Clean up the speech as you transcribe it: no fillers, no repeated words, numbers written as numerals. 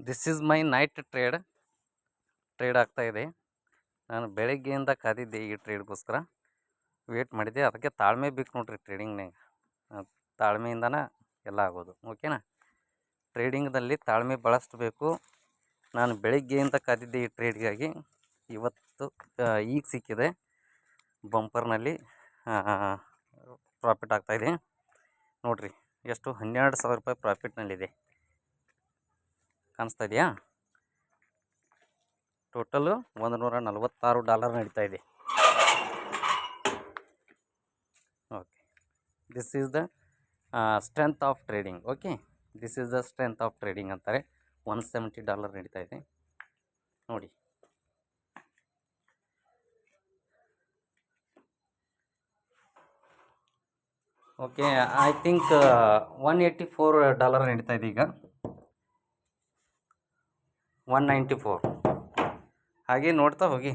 This is my night trade ಆಗ್ತಾ ಇದೆ. ನಾನು ಬೆಳಗ್ಗೆಯಿಂದ ಕಾದಿದ್ದೆ ಈ ಟ್ರೇಡ್ಗೋಸ್ಕರ ವೇಟ್ ಮಾಡಿದ್ದೆ. ಅದಕ್ಕೆ ತಾಳ್ಮೆ ಬೇಕು ನೋಡ್ರಿ ಟ್ರೇಡಿಂಗ್ನಾಗ. ತಾಳ್ಮೆಯಿಂದನೇ ಎಲ್ಲ ಆಗೋದು. ಓಕೆನಾ? ಟ್ರೇಡಿಂಗ್ದಲ್ಲಿ ತಾಳ್ಮೆ ಭಾಳಷ್ಟು ಬೇಕು. ನಾನು ಬೆಳಗ್ಗೆಯಿಂದ ಕಾದಿದ್ದೆ ಈ ಟ್ರೇಡ್ಗಾಗಿ. ಇವತ್ತು ಈಗ ಸಿಕ್ಕಿದೆ. ಬಂಪರ್ನಲ್ಲಿ ಪ್ರಾಫಿಟ್ ಆಗ್ತಾಯಿದೆ ನೋಡಿರಿ. ಎಷ್ಟು? 12,000 ರೂಪಾಯಿ ಪ್ರಾಫಿಟ್ನಲ್ಲಿದೆ. ಕಾಣಿಸ್ತಾ ಇದೆಯಾ? ಟೋಟಲು $146 ನಡೀತಾ ಇದೆ. Okay, this is the strength of trading. Okay, this is the strength of trading ಅಂತಾರೆ. $170 ನಡೀತಾ ಇದೆ ನೋಡಿ. ಓಕೆ, ಐ ಥಿಂಕ್ $184 ನಡೀತಾ ಇದೆ ಈಗ. 194. ಹಾಗೆ ನೋಡ್ತಾ ಹೋಗಿ.